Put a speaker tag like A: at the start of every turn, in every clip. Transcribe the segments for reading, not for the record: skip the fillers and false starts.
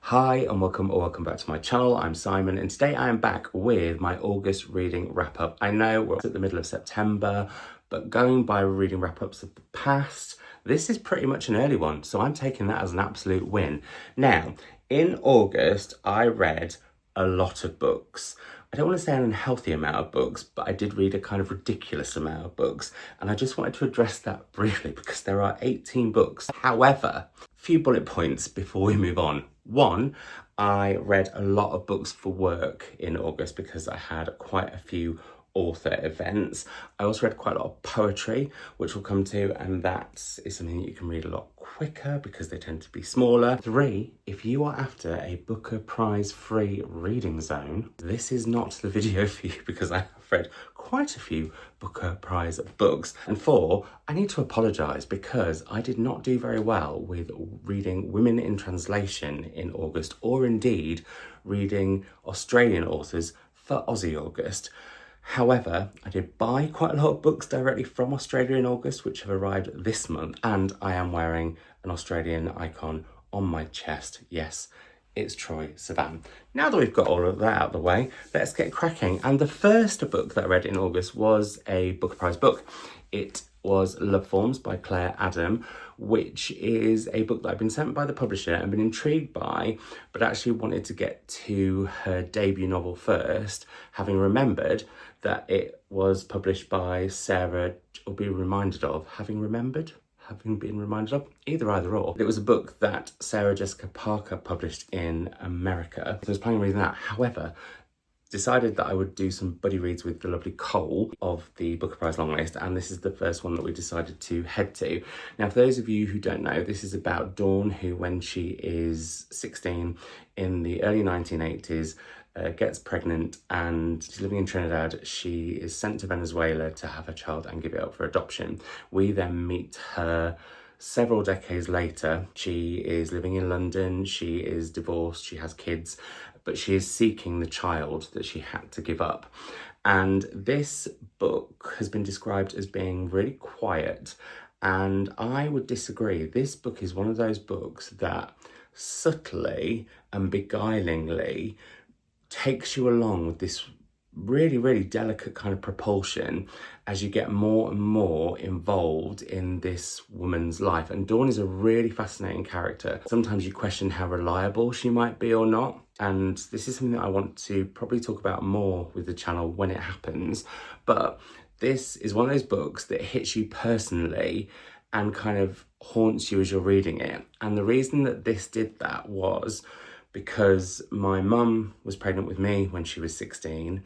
A: Hi and welcome back to my channel. I'm Simon and today I am back with my August reading wrap up. I know we're at the middle of September, but going by reading wrap ups of the past, this is pretty much an early one, so I'm taking that as an absolute win. Now, in August, I read a lot of books. I don't want to say an unhealthy amount of books, but I did read a kind of ridiculous amount of books, and I just wanted to address that briefly because there are 18 books. However, a few bullet points before we move on. One, I read a lot of books for work in August because I had quite a few author events. I also read quite a lot of poetry, which we'll come to, and that is something that you can read a lot quicker because they tend to be smaller. Three, if you are after a Booker Prize free reading zone, this is not the video for you because I have read quite a few Booker Prize books. And four, I need to apologise because I did not do very well with reading women in translation in August, or indeed reading Australian authors for Aussie August. However, I did buy quite a lot of books directly from Australia in August, which have arrived this month, and I am wearing an Australian icon on my chest. Yes, it's Troye Sivan. Now that we've got all of that out of the way, let's get cracking. And the first book that I read in August was a Booker Prize book. It was Love Forms by Claire Adam, which is a book that I've been sent by the publisher and been intrigued by, but actually wanted to get to her debut novel first, having remembered that it was published by Sarah, or be reminded of, having been reminded of, either or. It was a book that Sarah Jessica Parker published in America, so I was planning on reading that. However, decided that I would do some buddy reads with the lovely Cole of the Booker Prize longlist, and this is the first one that we decided to head to. Now, for those of you who don't know, this is about Dawn, who when she is 16 in the early 1980s, gets pregnant and she's living in Trinidad. She is sent to Venezuela to have her child and give it up for adoption. We then meet her several decades later. She is living in London, she is divorced, she has kids, but she is seeking the child that she had to give up. And this book has been described as being really quiet, and I would disagree. This book is one of those books that subtly and beguilingly takes you along with this really delicate kind of propulsion as you get more and more involved in this woman's life. And Dawn is a really fascinating character. Sometimes you question how reliable she might be or not, and this is something that I want to probably talk about more with the channel when it happens. But this is one of those books that hits you personally and kind of haunts you as you're reading it. And the reason that this did that was because my mum was pregnant with me when she was 16,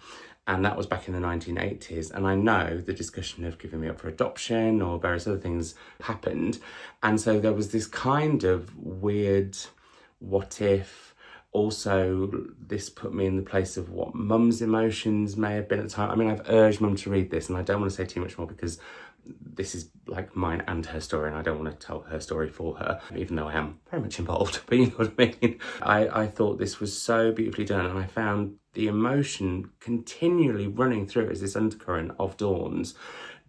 A: and that was back in the 1980s. And I know the discussion of giving me up for adoption or various other things happened. And so there was this kind of weird what if. Also, this put me in the place of what mum's emotions may have been at the time. I mean, I've urged mum to read this, and I don't want to say too much more because this is like mine and her story, and I don't want to tell her story for her, even though I am very much involved, but you know what I mean. I thought this was so beautifully done, and I found the emotion continually running through it as this undercurrent of Dawn's,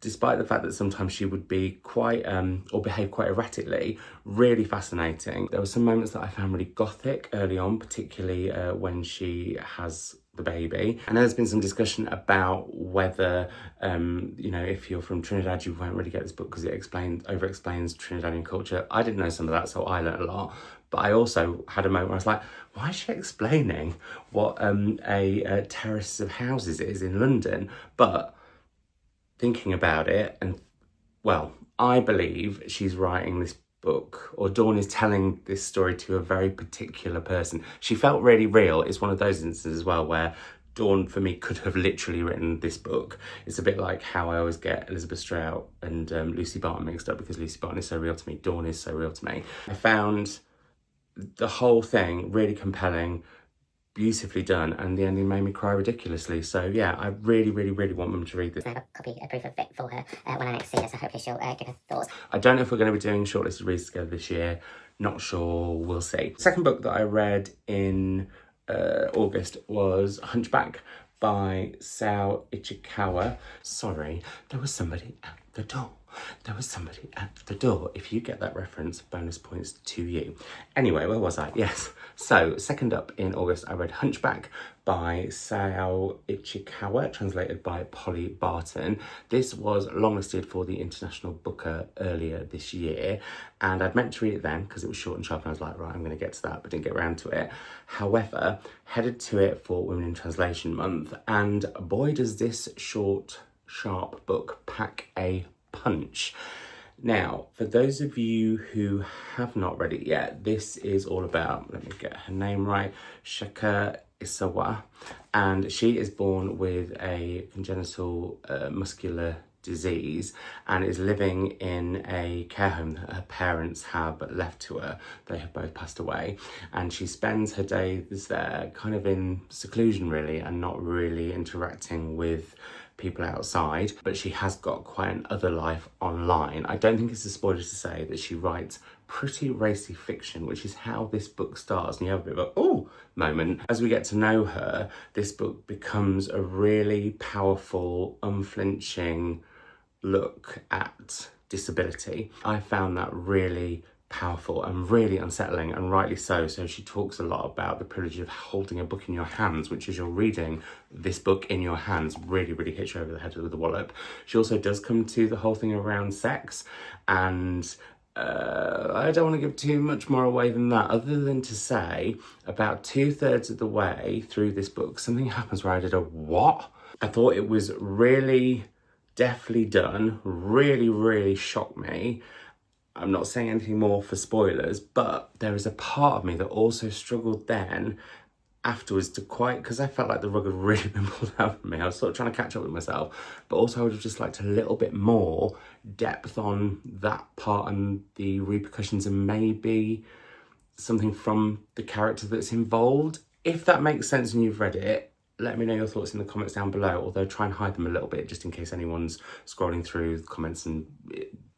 A: despite the fact that sometimes she would be quite, or behave quite erratically, really fascinating. There were some moments that I found really gothic early on, particularly when she has the baby. And there's been some discussion about whether, you know, if you're from Trinidad, you won't really get this book because it over-explains Trinidadian culture. I didn't know some of that, so I learned a lot. But I also had a moment where I was like, why is she explaining what a terrace of houses is in London? But thinking about it, and well, I believe she's writing this book, or Dawn is telling this story to a very particular person. She felt really real. It's one of those instances as well where Dawn, for me, could have literally written this book. It's a bit like how I always get Elizabeth Strout and Lucy Barton mixed up, because Lucy Barton is so real to me, Dawn is so real to me. I found the whole thing really compelling, beautifully done, and the ending made me cry ridiculously. So yeah, I really want them to read this.
B: I have a copy, a proof of it for her when I next see her, so hopefully she'll give her thoughts.
A: I don't know if we're going to be doing shortlisted reads together this year. Not sure, we'll see. The second book that I read in August was Hunchback by Saou Ichikawa. Sorry, there was somebody at the door. There was somebody at the door. If you get that reference, bonus points to you. Anyway, where was I? Yes. So, second up in August, I read Hunchback by Saou Ichikawa, translated by Polly Barton. This was longlisted for the International Booker earlier this year, and I'd meant to read it then because it was short and sharp, and I was like, right, I'm going to get to that, but didn't get around to it. However, headed to it for Women in Translation Month, and boy, does this short, sharp book pack a punch. Now, for those of you who have not read it yet, this is all about, let me get her name right, Tash Aw, and she is born with a congenital muscular disease and is living in a care home that her parents have left to her. They have both passed away, and she spends her days there kind of in seclusion really, and not really interacting with people outside, but she has got quite an other life online. I don't think it's a spoiler to say that she writes pretty racy fiction, which is how this book starts, and you have a bit of a ooh moment. As we get to know her, this book becomes a really powerful, unflinching look at disability. I found that really powerful and really unsettling, and rightly so. So she talks a lot about the privilege of holding a book in your hands, which as you're reading this book in your hands really, really hits you over the head with a wallop. She also does come to the whole thing around sex, and I don't want to give too much more away than that, other than to say about 2/3 of the way through this book, something happens where I did a what? I thought it was really deftly done, really, really shocked me. I'm not saying anything more for spoilers, but there is a part of me that also struggled then afterwards to quite, because I felt like the rug had really been pulled out from me. I was sort of trying to catch up with myself, but also I would have just liked a little bit more depth on that part and the repercussions, and maybe something from the character that's involved. If that makes sense and you've read it, let me know your thoughts in the comments down below, although try and hide them a little bit just in case anyone's scrolling through the comments, and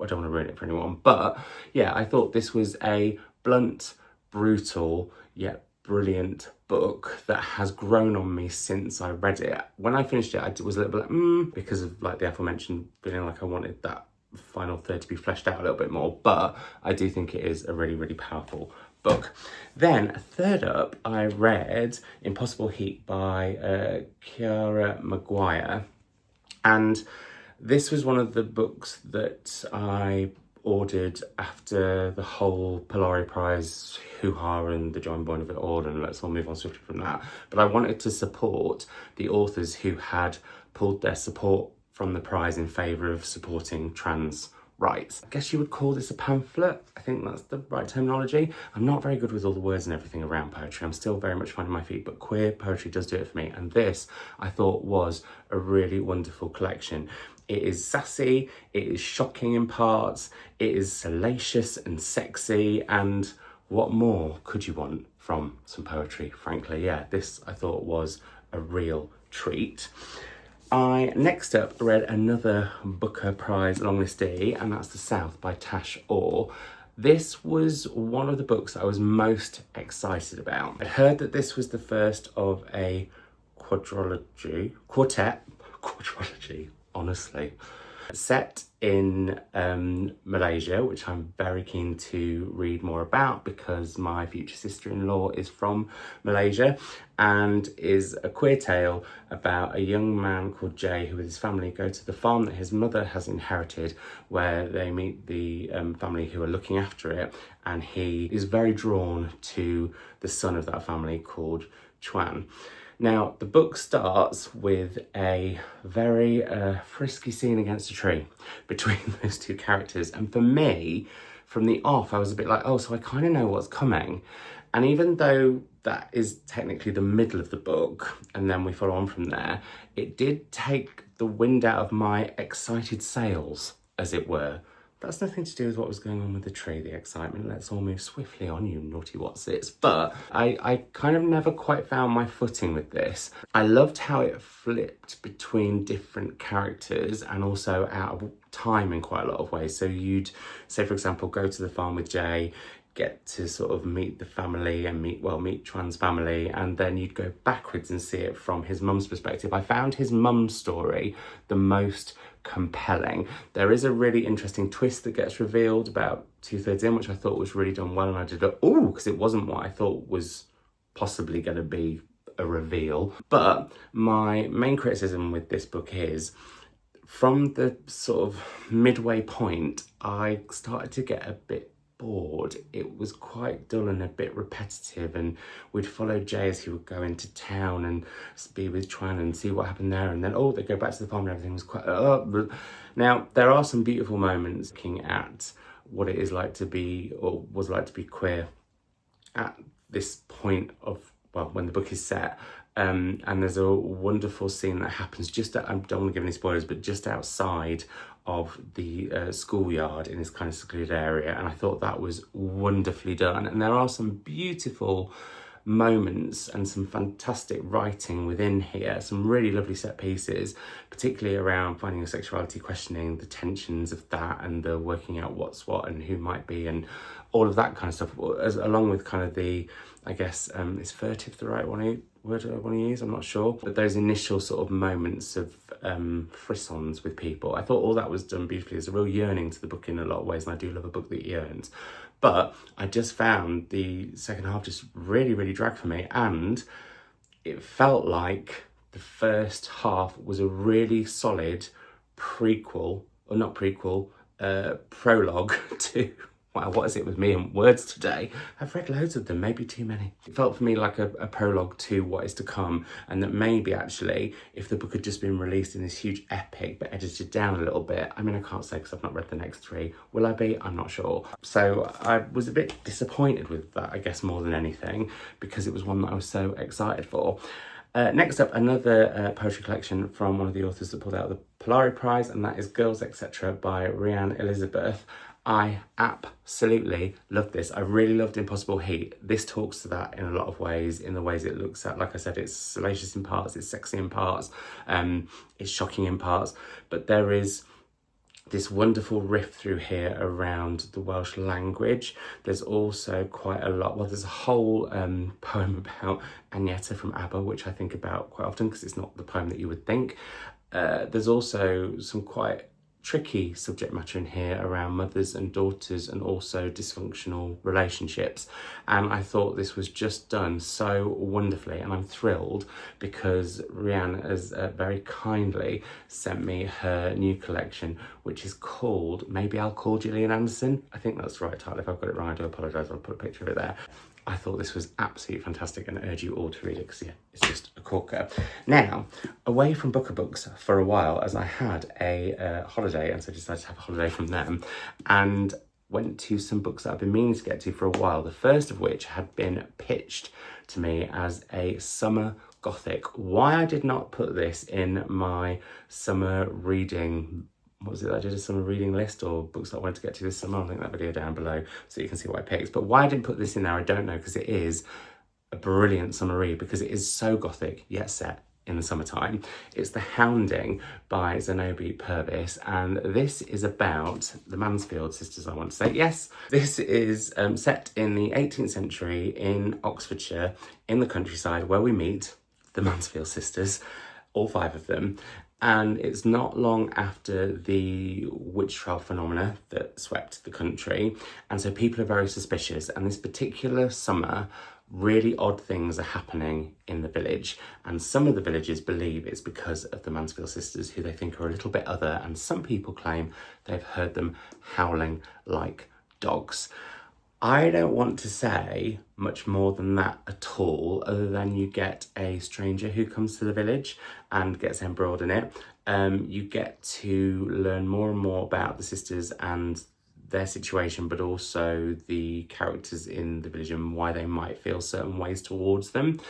A: I don't want to ruin it for anyone. But yeah, I thought this was a blunt, brutal, yet brilliant book that has grown on me since I read it. When I finished it, I was a little bit like, because of like the aforementioned feeling like I wanted that final third to be fleshed out a little bit more, but I do think it is a really, really powerful book. Then third up, I read Impossible Heat by Ciara Maguire, and this was one of the books that I ordered after the whole Polari Prize hoo-ha and the join point of it all, and let's all move on swiftly from that. But I wanted to support the authors who had pulled their support from the prize in favour of supporting trans rights. I guess you would call this a pamphlet. I think that's the right terminology. I'm not very good with all the words and everything around poetry. I'm still very much finding my feet, but queer poetry does do it for me. And this, I thought, was a really wonderful collection. It is sassy, it is shocking in parts, it is salacious and sexy, and what more could you want from some poetry, frankly? Yeah, this I thought was a real treat. I next up read another Booker Prize longlistee, and that's The South by Tash Aw. This was one of the books I was most excited about. I heard that this was the first of a quadrilogy, honestly, set in Malaysia, which I'm very keen to read more about because my future sister-in-law is from Malaysia, and is a queer tale about a young man called Jay who with his family go to the farm that his mother has inherited, where they meet the family who are looking after it, and he is very drawn to the son of that family called Chuan. Now, the book starts with a very frisky scene against a tree between those two characters. And for me, from the off, I was a bit like, oh, so I kind of know what's coming. And even though that is technically the middle of the book, and then we follow on from there, it did take the wind out of my excited sails, as it were. That's nothing to do with what was going on with the tree, the excitement. Let's all move swiftly on, you naughty whatsits. But I kind of never quite found my footing with this. I loved how it flipped between different characters and also out of time in quite a lot of ways. So you'd say, for example, go to the farm with Jay, get to sort of meet the family and meet Chuan's family, and then you'd go backwards and see it from his mum's perspective. I found his mum's story the most compelling. There is a really interesting twist that gets revealed about 2/3 in, which I thought was really done well, and I did because it wasn't what I thought was possibly going to be a reveal. But my main criticism with this book is, from the sort of midway point, I started to get a bit bored. It was quite dull and a bit repetitive, and we'd follow Jay as he would go into town and be with Chuan and see what happened there, and then they go back to the farm and everything was quite now there are some beautiful moments looking at what it is like to be, or was like to be, queer at this point of, well, when the book is set. And there's a wonderful scene that happens just I don't want to give any spoilers, but just outside of the schoolyard in this kind of secluded area, and I thought that was wonderfully done. And there are some beautiful moments and some fantastic writing within here, some really lovely set pieces, particularly around finding your sexuality, questioning the tensions of that, and the working out what's what and who might be, and all of that kind of stuff, along with kind of the, I guess, is furtive the right word I want to use? I'm not sure. But those initial sort of moments of frissons with people, I thought all that was done beautifully. There's a real yearning to the book in a lot of ways, and I do love a book that yearns. But I just found the second half just really, really dragged for me, and it felt like the first half was a really solid prologue to... Wow, what is it with me and words today? I've read loads of them, maybe too many. It felt for me like a prologue to what is to come, and that maybe actually, if the book had just been released in this huge epic but edited down a little bit, I mean, I can't say because I've not read the next three. Will I be? I'm not sure. So I was a bit disappointed with that, I guess, more than anything, because it was one that I was so excited for. Next up, another poetry collection from one of the authors that pulled out the Polari Prize, and that is Girls Etc. by Rhian Elizabeth. I absolutely loved this. I really loved Impossible Heat. This talks to that in a lot of ways, in the ways it looks at, like I said, it's salacious in parts, it's sexy in parts, it's shocking in parts, but there is this wonderful riff through here around the Welsh language. There's also quite a lot, well, there's a whole poem about Agneta from ABBA, which I think about quite often because it's not the poem that you would think. There's also some quite tricky subject matter in here around mothers and daughters, and also dysfunctional relationships, and I thought this was just done so wonderfully, and I'm thrilled because Rhian has very kindly sent me her new collection, which is called Maybe I'll Call Gillian Anderson. I think that's the right title. If I've got it wrong, I do apologise. I'll put a picture of it there. I thought this was absolutely fantastic and I urge you all to read it because, yeah, it's just a corker. Now, away from books for a while, as I had a holiday, and so I decided to have a holiday from them, and went to some books that I've been meaning to get to for a while, the first of which had been pitched to me as a summer gothic. Why I did not put this in my summer reading, what was it, I did a summer reading list, or books that I wanted to get to this summer, I'll link that video down below so you can see what I picked. But why I didn't put this in there, I don't know, because it is a brilliant summer read, because it is so gothic, yet set in the summertime. It's The Hounding by Xenobe Purvis, and this is about the Mansfield sisters, I want to say. Yes, this is set in the 18th century in Oxfordshire, in the countryside, where we meet the Mansfield sisters, all five of them. And it's not long after the witch trial phenomena that swept the country. And so people are very suspicious. And this particular summer, really odd things are happening in the village. And some of the villagers believe it's because of the Mansfield sisters, who they think are a little bit other. And some people claim they've heard them howling like dogs. I don't want to say much more than that at all, other than you get a stranger who comes to the village and gets embroiled in it. You get to learn more and more about the sisters and their situation, but also the characters in the village and why they might feel certain ways towards them.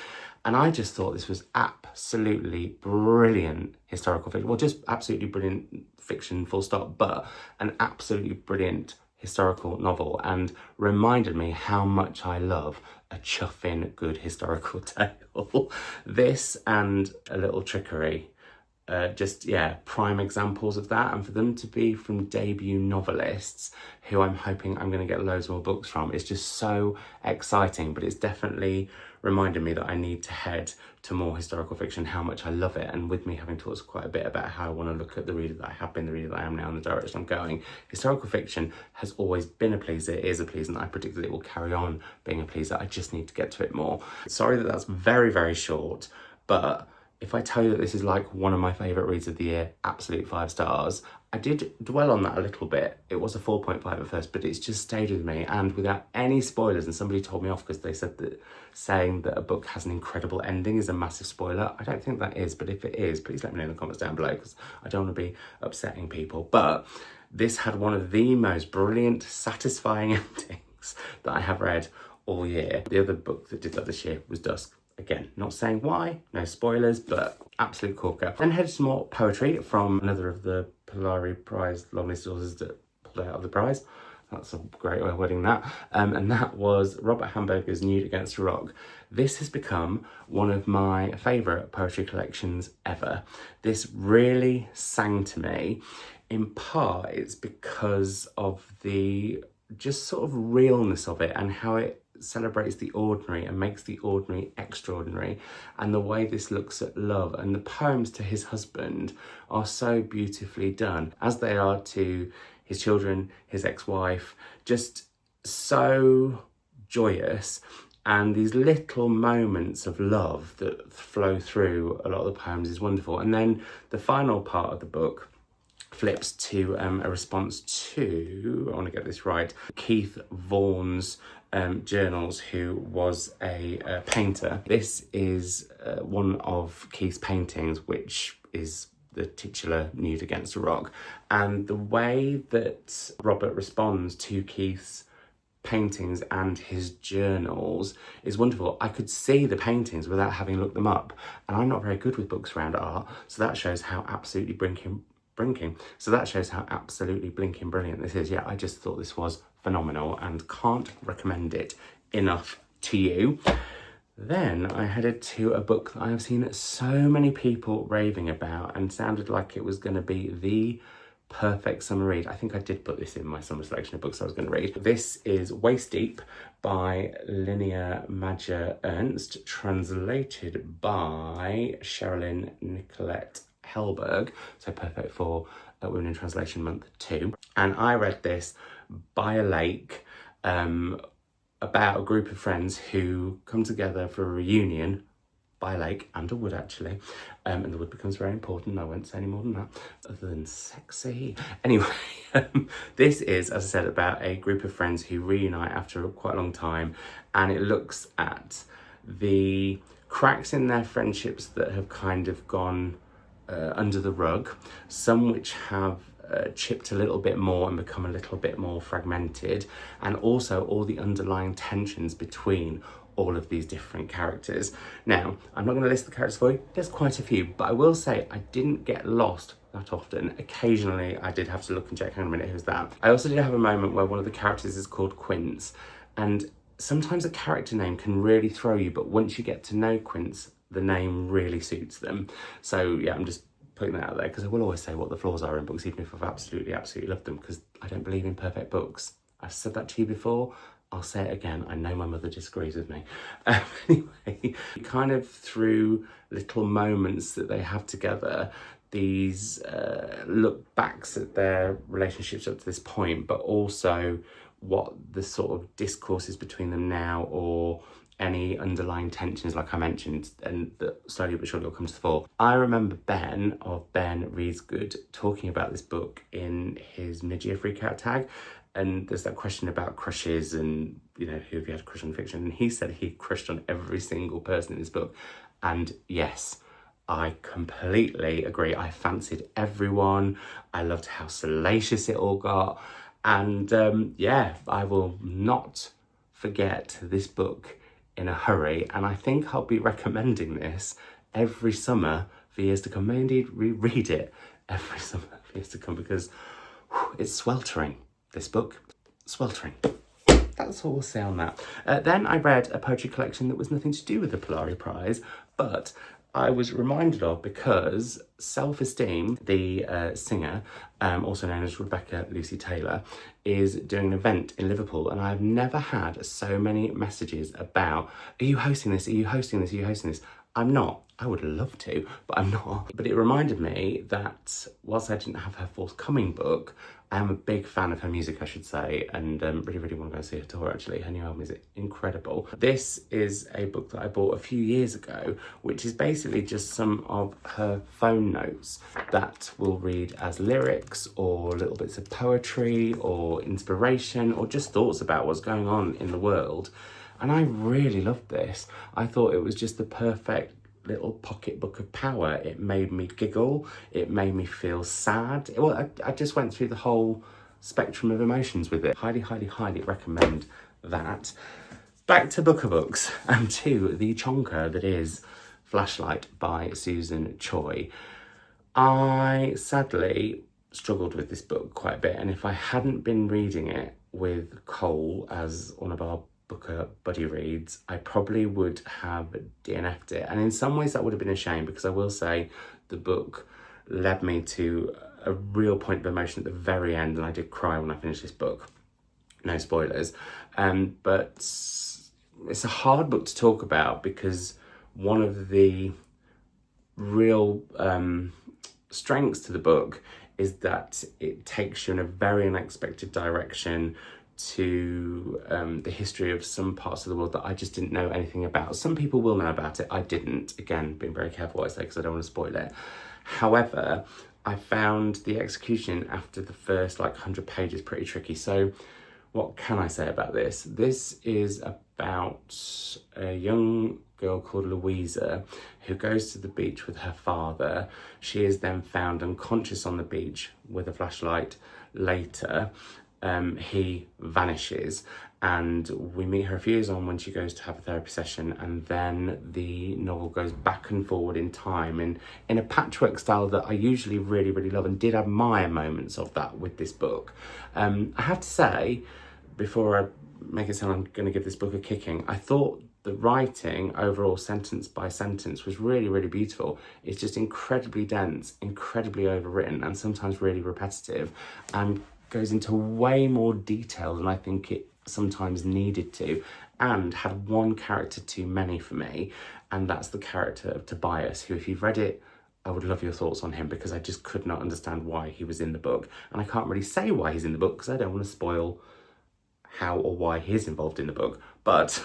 A: And I just thought this was absolutely brilliant historical fiction. Well, just absolutely brilliant fiction, full stop, but an absolutely brilliant historical novel, and reminded me how much I love a chuffing good historical tale. This and A Little Trickery just, yeah, prime examples of that. And for them to be from debut novelists who I'm hoping I'm going to get loads more books from, it's just so exciting. But it's definitely reminded me that I need to head to more historical fiction, how much I love it. And with me having talked quite a bit about how I want to look at the reader that I have been, the reader that I am now, and the direction I'm going, historical fiction has always been a pleaser, it is a pleaser, and I predict that it will carry on being a pleaser. I just need to get to it more. Sorry that that's very, very short, but if I tell you that this is like one of my favourite reads of the year, absolute 5 stars, I did dwell on that a little bit. It was a 4.5 at first, but it's just stayed with me. And without any spoilers, and somebody told me off because they said that saying that a book has an incredible ending is a massive spoiler. I don't think that is, but if it is, please let me know in the comments down below because I don't want to be upsetting people. But this had one of the most brilliant, satisfying endings that I have read all year. The other book that did that this year was Dusk. Again, not saying why, no spoilers, but absolute corker. Then headed to more poetry from another of the Polari Prize long-listed authors that pulled out of the prize. That's a great way of wording that. And that was Robert Hamberger's Nude Against a Rock. This has become one of my favourite poetry collections ever. This really sang to me. In part, it's because of the just sort of realness of it and how it celebrates the ordinary and makes the ordinary extraordinary, and the way this looks at love. And the poems to his husband are so beautifully done, as they are to his children, his ex-wife, just so joyous. And these little moments of love that flow through a lot of the poems is wonderful. And then the final part of the book flips to a response to, I want to get this right, Keith Vaughan's journals, who was a painter. This is one of Keith's paintings, which is the titular Nude Against a Rock. And the way that Robert responds to Keith's paintings and his journals is wonderful. I could see the paintings without having looked them up, and I'm not very good with books around art, so that shows how absolutely blinking blinking brilliant this is. Yeah, I just thought this was phenomenal and can't recommend it enough to you. Then I headed to a book that I have seen so many people raving about and sounded like it was going to be the perfect summer read. I think I did put this in my summer selection of books I was going to read. This is Waist Deep by Linea, Maja, Ernst, translated by Sherilyn Nicolette Helberg, so perfect for Women in Translation Month 2. And I read this by a lake, about a group of friends who come together for a reunion by a lake and a wood, actually, and the wood becomes very important. I won't say any more than that, other than sexy. Anyway, this is, as I said, about a group of friends who reunite after quite a long time, and it looks at the cracks in their friendships that have kind of gone under the rug, some which have chipped a little bit more and become a little bit more fragmented, and also all the underlying tensions between all of these different characters. Now, I'm not going to list the characters for you, there's quite a few, but I will say I didn't get lost that often. Occasionally I did have to look and check, hang on a minute, who's that? I also did have a moment where one of the characters is called Quince, and sometimes a character name can really throw you, but once you get to know Quince, the name really suits them. So yeah, I'm just putting that out there because I will always say what the flaws are in books, even if I've absolutely loved them, because I don't believe in perfect books. I've said that to you before, I'll say it again. I know my mother disagrees with me. Anyway, kind of through little moments that they have together, these look backs at their relationships up to this point, but also what the sort of discourse is between them now, or any underlying tensions, like I mentioned, and that slowly but surely will come to the fore. I remember Ben of Ben Reads Good talking about this book in his mid-year freakout tag, and there's that question about crushes and, you know, who have you had a crush on fiction, and he said he crushed on every single person in this book, and yes, I completely agree. I fancied everyone. I loved how salacious it all got, and yeah, I will not forget this book in a hurry, and I think I'll be recommending this every summer for years to come. May indeed reread it every summer for years to come, because it's sweltering, this book, sweltering. That's all we'll say on that. Then I read a poetry collection that was nothing to do with the Polari Prize, but I was reminded of because Self-Esteem, the singer, also known as Rebecca Lucy Taylor, is doing an event in Liverpool, and I've never had so many messages about, are you hosting this? Are you hosting this? Are you hosting this? I'm not. I would love to, but I'm not. But it reminded me that whilst I didn't have her forthcoming book, I am a big fan of her music, I should say, and really, really want to go and see her tour, actually. Her new album is incredible. This is a book that I bought a few years ago, which is basically just some of her phone notes that we'll read as lyrics or little bits of poetry or inspiration or just thoughts about what's going on in the world. And I really loved this. I thought it was just the perfect little pocketbook of power. It made me giggle. It made me feel sad. Well, I just went through the whole spectrum of emotions with it. Highly, highly, highly recommend that. Back to books and to the chonker that is Flashlight by Susan Choi. I sadly struggled with this book quite a bit, and if I hadn't been reading it with Cole as one of our Booker buddy reads, I probably would have DNF'd it. And in some ways that would have been a shame, because I will say the book led me to a real point of emotion at the very end, and I did cry when I finished this book. No spoilers. But it's a hard book to talk about, because one of the real strengths to the book is that it takes you in a very unexpected direction to the history of some parts of the world that I just didn't know anything about. Some people will know about it, I didn't. Again, being very careful what I say because I don't want to spoil it. However, I found the execution after the first 100 pages pretty tricky. So what can I say about this? This is about a young girl called Louisa who goes to the beach with her father. She is then found unconscious on the beach with a flashlight. Later, he vanishes, and we meet her a few years on when she goes to have a therapy session, and then the novel goes back and forward in time in a patchwork style that I usually really, really love, and did admire moments of that with this book. I have to say, before I make it sound I'm going to give this book a kicking, I thought the writing overall, sentence by sentence, was really, really beautiful. It's just incredibly dense, incredibly overwritten, and sometimes really repetitive, and goes into way more detail than I think it sometimes needed to, and had one character too many for me, and that's the character of Tobias, who, if you've read it, I would love your thoughts on him, because I just could not understand why he was in the book. And I can't really say why he's in the book because I don't want to spoil how or why he is involved in the book. But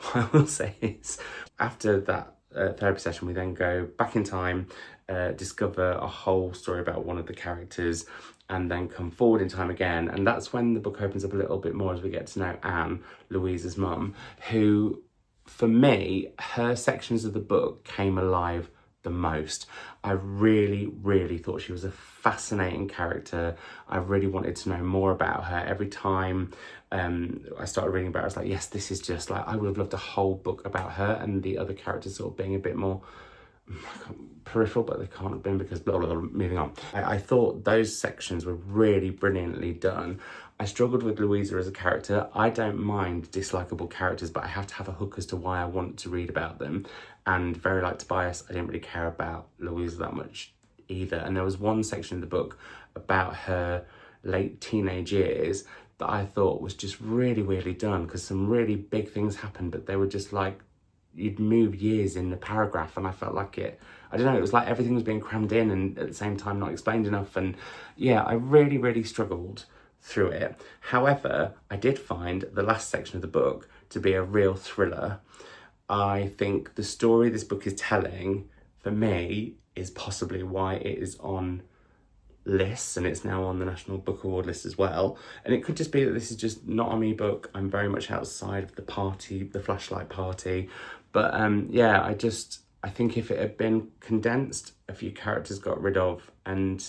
A: what I will say is, after that therapy session, we then go back in time, discover a whole story about one of the characters, and then come forward in time again. And that's when the book opens up a little bit more as we get to know Anne, Louisa's mum, who, for me, her sections of the book came alive the most. I really, really thought she was a fascinating character. I really wanted to know more about her. Every time I started reading about her, I was like, yes, this is just I would have loved a whole book about her, and the other characters sort of being a bit more peripheral, but they can't have been because blah, blah, blah. Moving on. I thought those sections were really brilliantly done. I struggled with Louisa as a character. I don't mind dislikable characters, but I have to have a hook as to why I want to read about them. And very like Tobias, I didn't really care about Louisa that much either. And there was one section in the book about her late teenage years that I thought was just really weirdly done, because some really big things happened, but they were just you'd move years in the paragraph, and I felt like it was like everything was being crammed in and at the same time not explained enough. And yeah, I really, really struggled through it. However, I did find the last section of the book to be a real thriller. I think the story this book is telling, for me, is possibly why it is on lists, and it's now on the National Book Award list as well. And it could just be that this is just not a me book. I'm very much outside of the party, the flashlight party. But yeah, I think if it had been condensed, a few characters got rid of, and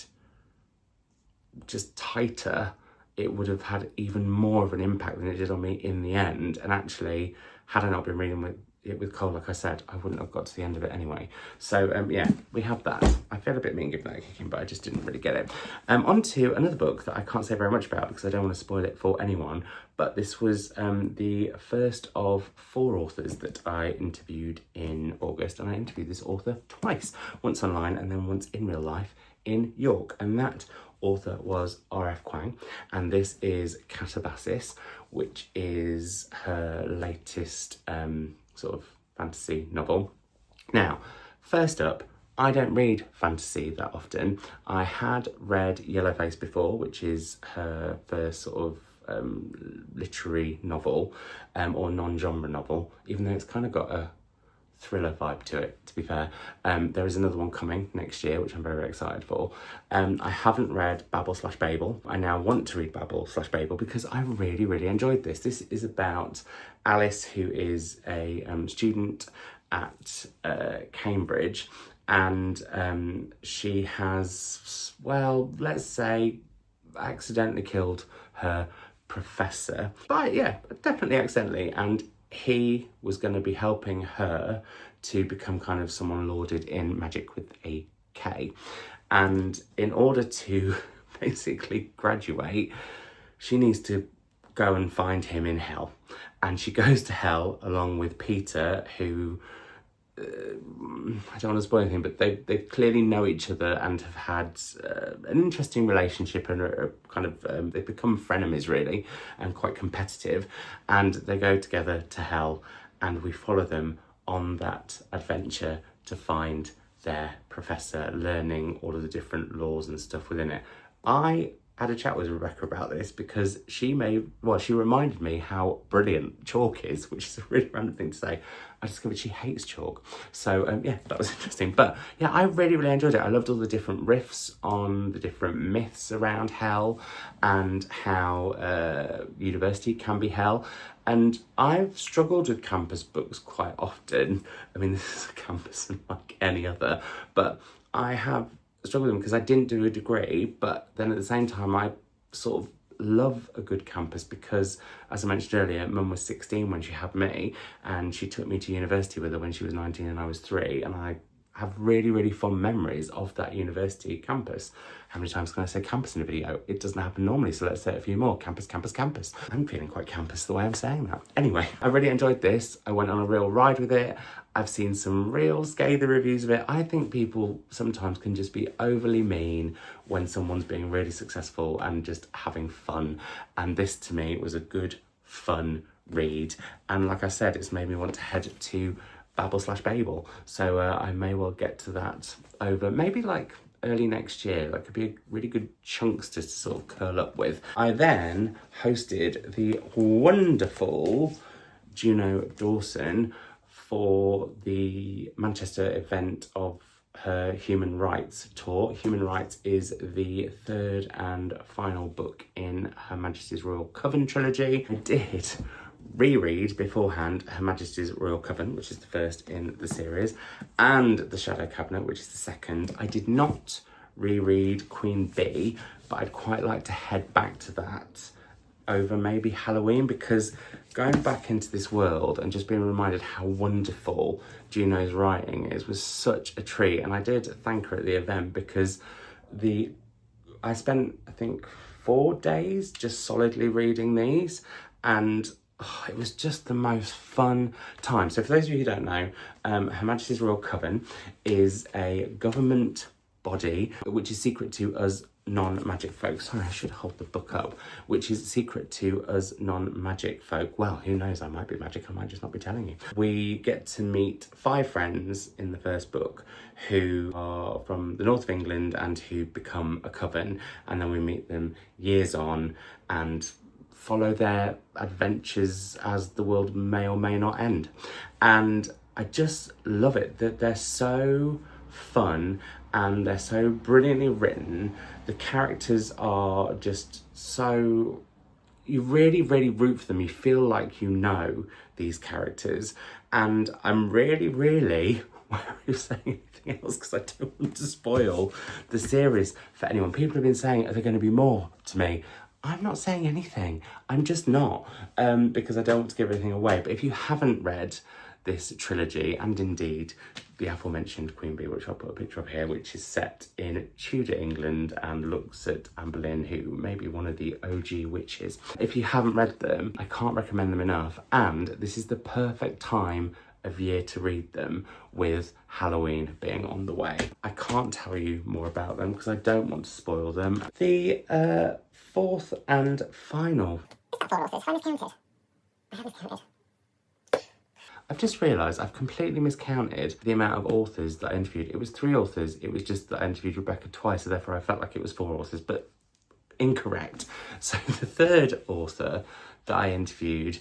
A: just tighter, it would have had even more of an impact than it did on me in the end. And actually, had I not been reading with Cole, like I said, I wouldn't have got to the end of it anyway. So yeah, we have that. I feel a bit mean giving that a kicking, but I just didn't really get it. On to another book that I can't say very much about because I don't want to spoil it for anyone, but this was the first of 4 authors that I interviewed in August, and I interviewed this author twice, once online and then once in real life in York, and that author was RF Kuang, and this is Catabasis, which is her latest sort of fantasy novel. Now, first up, I don't read fantasy that often. I had read Yellowface before, which is her first sort of literary novel or non-genre novel, even though it's kind of got a thriller vibe to it, to be fair. There is another one coming next year, which I'm very excited for. I haven't read Babel/Babel. I now want to read Babel/Babel because I really enjoyed this. This is about Alice, who is a student at Cambridge, and she has, well, let's say, accidentally killed her professor. But yeah, definitely accidentally, and he was going to be helping her to become kind of someone lauded in magic with a K. And in order to basically graduate, she needs to go and find him in hell. And she goes to hell along with Peter, who, I don't want to spoil anything, but they clearly know each other and have had an interesting relationship, and are kind of they've become frenemies really, and quite competitive, and they go together to hell, and we follow them on that adventure to find their professor, learning all of the different laws and stuff within it. I had a chat with Rebecca about this because she reminded me how brilliant chalk is, which is a really random thing to say. I discovered she hates chalk. So yeah, that was interesting. But yeah, I really enjoyed it. I loved all the different riffs on the different myths around hell and how university can be hell. And I've struggled with campus books quite often. I mean, this is a campus unlike any other, but I have struggled with them because I didn't do a degree, but then at the same time I sort of love a good campus because, as I mentioned earlier, Mum was 16 when she had me, and she took me to university with her when she was 19 and I was 3, and I have really fond memories of that university campus. How many times can I say campus in a video? It doesn't happen normally, so let's say it a few more. Campus. I'm feeling quite campus the way I'm saying that. Anyway, I really enjoyed this. I went on a real ride with it. I've seen some real scathing reviews of it. I think people sometimes can just be overly mean when someone's being really successful and just having fun. And this, to me, was a good, fun read. And like I said, it's made me want to head to Babel/Babel. So I may well get to that over maybe like early next year. That could be a really good chunks to sort of curl up with. I then hosted the wonderful Juno Dawson for the Manchester event of her Human Rites tour. Human Rites is the 3rd and final book in Her Majesty's Royal Coven trilogy. I did reread beforehand Her Majesty's Royal Coven, which is the first in the series, and The Shadow Cabinet, which is the second. I did not reread Queen Bee, but I'd quite like to head back to that over maybe Halloween, because going back into this world and just being reminded how wonderful Juno's writing is was such a treat. And I did thank her at the event because I spent, I think, 4 days just solidly reading these, and it was just the most fun time. So for those of you who don't know, Her Majesty's Royal Coven is a government body which is secret to us non-magic folk. Sorry, I should hold the book up. Which is secret to us non-magic folk. Well, who knows, I might be magic, I might just not be telling you. We get to meet 5 friends in the first book who are from the north of England and who become a coven, and then we meet them years on and follow their adventures as the world may or may not end. And I just love it that they're so fun and they're so brilliantly written. The characters are just so, you really root for them. You feel like you know these characters, and I'm really why are you saying anything else, because I don't want to spoil the series for anyone. People have been saying, are there going to be more to me? I'm not saying anything. I'm just not, because I don't want to give anything away. But if you haven't read this trilogy, and indeed the aforementioned Queen Bee, which I'll put a picture of here, which is set in Tudor England and looks at Anne Boleyn, who may be one of the OG witches. If you haven't read them, I can't recommend them enough, and this is the perfect time of year to read them, with Halloween being on the way. I can't tell you more about them because I don't want to spoil them. The fourth and final.
B: Is that 4 authors? Have I miscounted? I have miscounted.
A: I've just realised I've completely miscounted the amount of authors that I interviewed. It was 3 authors, it was just that I interviewed Rebecca twice, so therefore I felt like it was 4 authors, but incorrect. So the third author that I interviewed,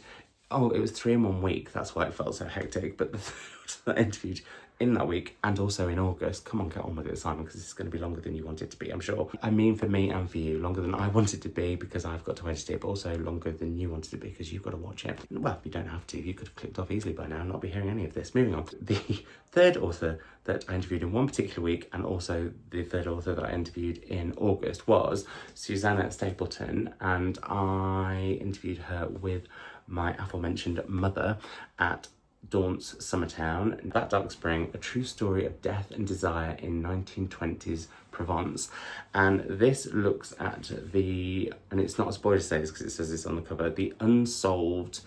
A: oh, it was 3 in 1 week, that's why it felt so hectic, but the third that I interviewed in that week and also in August, come on, get on with it, Simon, because this is going to be longer than you want it to be, I'm sure. I mean, for me and for you, longer than I want it to be because I've got to edit it, but also longer than you want it to be because you've got to watch it. Well, you don't have to, you could have clicked off easily by now and not be hearing any of this. Moving on. The third author that I interviewed in one particular week, and also the third author that I interviewed in August, was Susanna Stapleton, and I interviewed her with my aforementioned mother at Daunt's Summertown. That Dark Spring, a true story of death and desire in 1920s Provence. And this looks at the, and it's not a spoiler to say this because it says this on the cover, the unsolved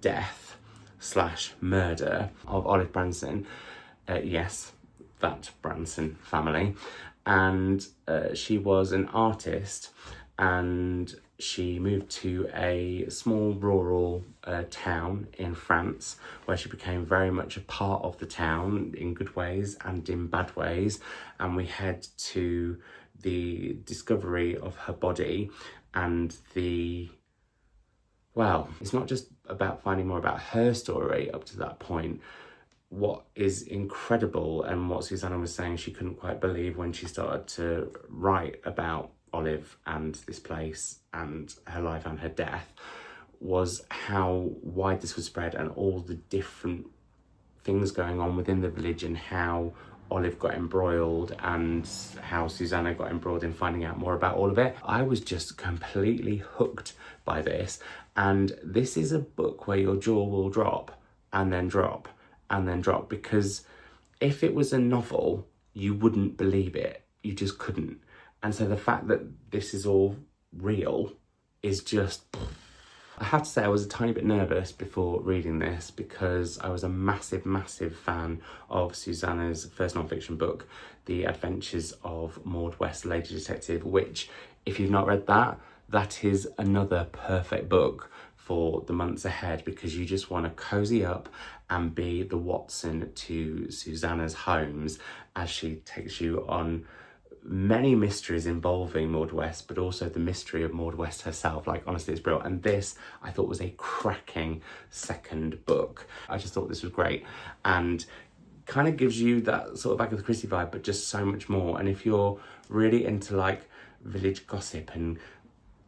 A: death / murder of Olive Branson. Yes, that Branson family. And she was an artist, and she moved to a small rural town in France where she became very much a part of the town in good ways and in bad ways. And we head to the discovery of her body and well, it's not just about finding more about her story up to that point. What is incredible, and what Susanna was saying she couldn't quite believe when she started to write about Olive and this place and her life and her death, was how wide this was spread and all the different things going on within the village, and how Olive got embroiled and how Susanna got embroiled in finding out more about all of it. I was just completely hooked by this, and this is a book where your jaw will drop and then drop and then drop, because if it was a novel you wouldn't believe it, you just couldn't. And so the fact that this is all real is just... I have to say I was a tiny bit nervous before reading this because I was a massive, massive fan of Susanna's first non-fiction book, The Adventures of Maud West, Lady Detective, which, if you've not read that, that is another perfect book for the months ahead, because you just want to cozy up and be the Watson to Susanna's Holmes as she takes you on many mysteries involving Maud West, but also the mystery of Maud West herself. Like, honestly, it's brilliant. And this, I thought, was a cracking second book. I just thought this was great, and kind of gives you that sort of Agatha Christie vibe, but just so much more. And if you're really into like village gossip and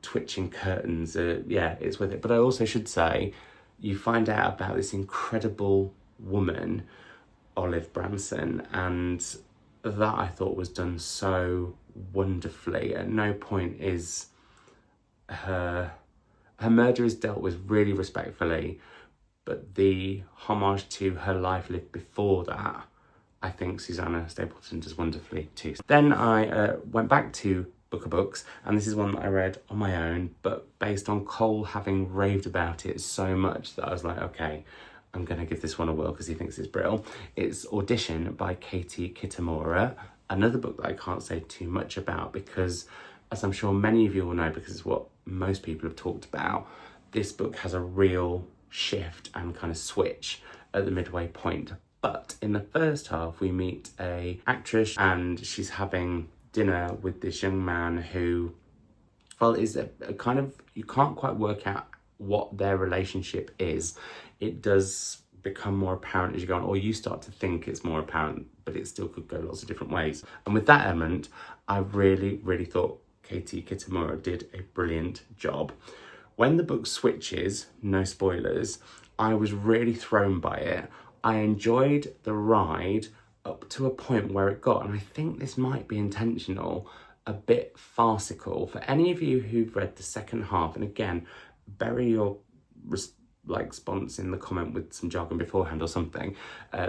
A: twitching curtains, yeah, it's with it. But I also should say, you find out about this incredible woman, Olive Branson, and that I thought was done so wonderfully. At no point is her murder is dealt with really respectfully, but the homage to her life lived before that, I think Susanna Stapleton does wonderfully too. Then I went back to Book of Books, and this is one that I read on my own, but based on Cole having raved about it so much that I was like, okay, I'm going to give this one a whirl because he thinks it's brittle. It's Audition by Katie Kitamura, another book that I can't say too much about because, as I'm sure many of you will know, because it's what most people have talked about, this book has a real shift and kind of switch at the midway point. But in the first half, we meet a actress, and she's having dinner with this young man who, well, is a kind of, you can't quite work out what their relationship is. It does become more apparent as you go on, or you start to think it's more apparent, but it still could go lots of different ways. And with that element, I really, really thought Katie Kitamura did a brilliant job. When the book switches, no spoilers, I was really thrown by it. I enjoyed the ride up to a point where it got, and I think this might be intentional, a bit farcical. For any of you who've read the second half, and again, bury your like sponsor in the comment with some jargon beforehand or something,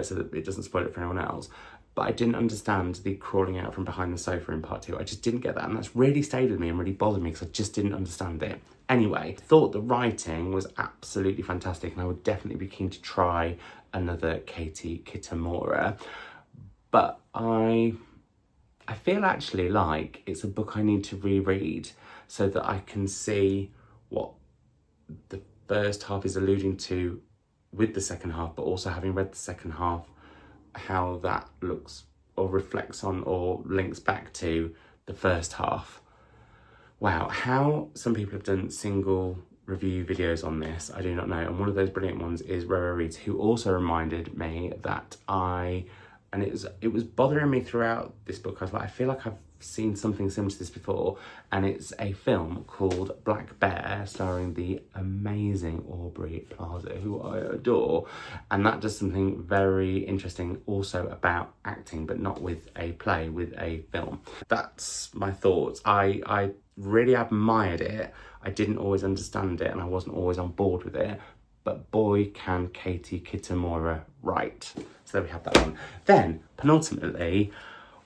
A: so that it doesn't spoil it for anyone else. But I didn't understand the crawling out from behind the sofa in part 2. I just didn't get that, and that's really stayed with me and really bothered me because I just didn't understand it. Anyway, thought the writing was absolutely fantastic, and I would definitely be keen to try another Katie Kitamura. But I feel actually like it's a book I need to reread so that I can see what the first half is alluding to with the second half, but also having read the second half, how that looks or reflects on or links back to the first half. Wow, how some people have done single review videos on this, I do not know. And one of those brilliant ones is Rites, who also reminded me that it was bothering me throughout this book. I was like, I feel like I've seen something similar to this before, and it's a film called Black Bear starring the amazing Aubrey Plaza, who I adore, and that does something very interesting also about acting, but not with a play, with a film. That's my thoughts. I really admired it. I didn't always understand it, and I wasn't always on board with it, but boy can Katie Kitamura write. So there we have that one. Then, penultimately,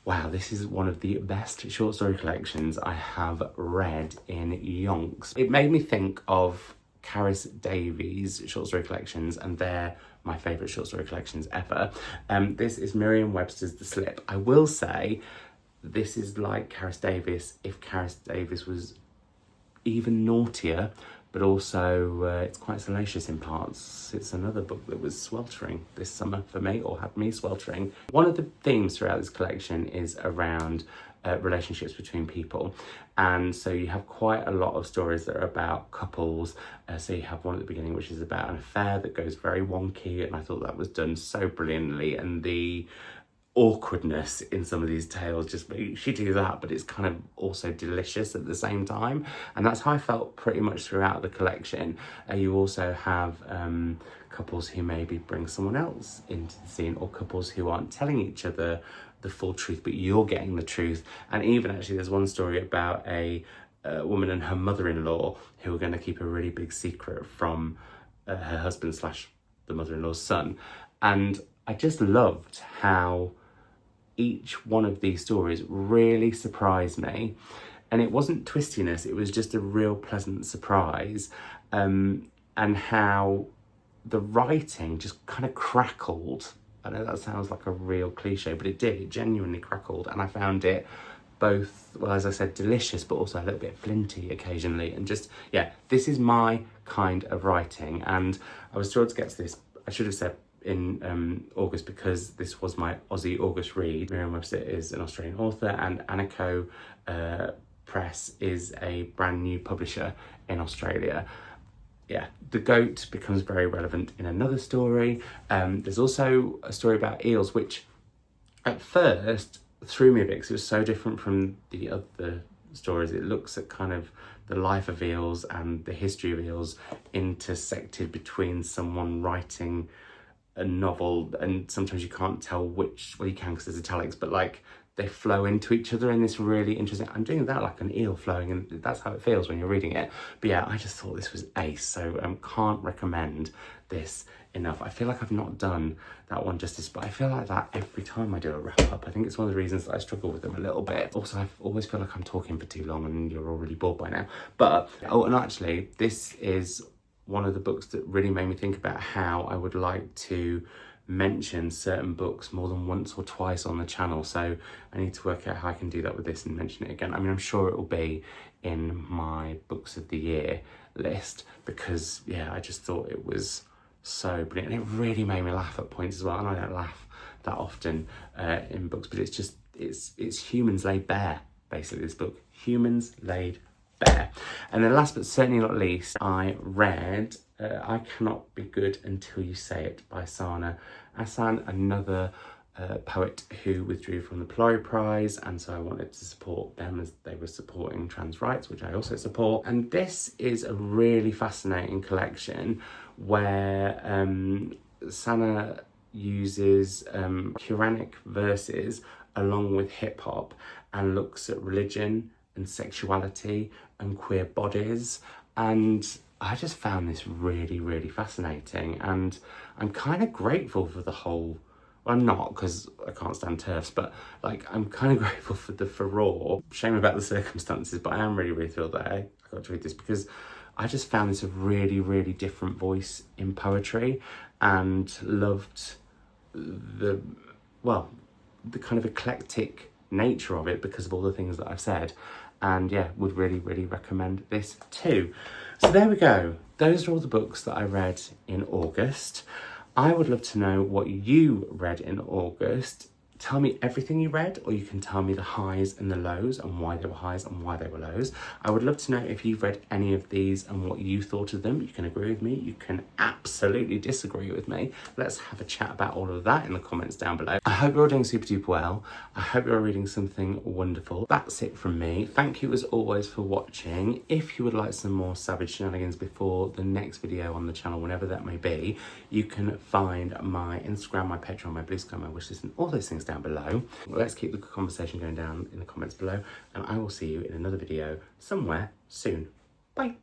A: wow, this is one of the best short story collections I have read in yonks. It made me think of Caris Davies' short story collections, and they're my favourite short story collections ever. This is Miriam Webster's The Slip. I will say, this is like Caris Davies if Caris Davies was even naughtier, but also it's quite salacious in parts. It's another book that was sweltering this summer for me, or had me sweltering. One of the themes throughout this collection is around relationships between people, and so you have quite a lot of stories that are about couples. So you have one at the beginning which is about an affair that goes very wonky, and I thought that was done so brilliantly, and the awkwardness in some of these tales just shitty that, but it's kind of also delicious at the same time, and that's how I felt pretty much throughout the collection. You also have couples who maybe bring someone else into the scene, or couples who aren't telling each other the full truth, but you're getting the truth. And even actually there's one story about a woman and her mother-in-law who are going to keep a really big secret from her husband slash the mother-in-law's son, and I just loved how each one of these stories really surprised me, and it wasn't twistiness, it was just a real pleasant surprise, and how the writing just kind of crackled. I know that sounds like a real cliche, but it did, it genuinely crackled, and I found it both, well, as I said, delicious, but also a little bit flinty occasionally, and just, yeah, this is my kind of writing. And I was thrilled to get to this. I should have said in August, because this was my Aussie August read. Miriam Webster is an Australian author, and Anico Press is a brand new publisher in Australia. Yeah, the goat becomes very relevant in another story. There's also a story about eels, which at first threw me a bit because it was so different from the other stories. It looks at kind of the life of eels and the history of eels intersected between someone writing a novel, and sometimes you can't tell which, well, you can because there's italics, but like they flow into each other in this really interesting, I'm doing that like an eel flowing, and that's how it feels when you're reading it. But yeah, I just thought this was ace, so can't recommend this enough. I feel like I've not done that one justice, but I feel like that every time I do a wrap up. I think it's one of the reasons that I struggle with them a little bit. Also, I always feel like I'm talking for too long and you're already bored by now. But, oh, and actually, this is one of the books that really made me think about how I would like to mention certain books more than once or twice on the channel. So I need to work out how I can do that with this and mention it again. I mean, I'm sure it will be in my books of the year list, because yeah, I just thought it was so brilliant, and it really made me laugh at points as well. And I don't laugh that often in books, but it's just, it's humans laid bare, basically, this book, humans laid bare. And then last but certainly not least, I read I Cannot Be Good Until You Say It by Sana Asan, another poet who withdrew from the Polari Prize, and so I wanted to support them as they were supporting trans rights, which I also support. And this is a really fascinating collection where Sana uses Quranic verses along with hip hop and looks at religion and sexuality and queer bodies. And I just found this really, really fascinating, and I'm kind of grateful for the whole, well, I'm not, because I can't stand TERFs, but like, I'm kind of grateful for the furore. Shame about the circumstances, but I am really, really thrilled that I got to read this, because I just found this a really, really different voice in poetry, and loved the kind of eclectic nature of it because of all the things that I've said. And yeah, would really, really recommend this too. So there we go. Those are all the books that I read in August. I would love to know what you read in August. Tell me everything you read, or you can tell me the highs and the lows and why they were highs and why they were lows. I would love to know if you've read any of these and what you thought of them. You can agree with me, you can absolutely disagree with me. Let's have a chat about all of that in the comments down below. I hope you're all doing super duper well. I hope you're reading something wonderful. That's it from me. Thank you as always for watching. If you would like some more savage shenanigans before the next video on the channel, whenever that may be, you can find my Instagram, my Patreon, my Blue Sky, my wishlist, and all those things down below. Let's keep the conversation going down in the comments below, and I will see you in another video somewhere soon. Bye.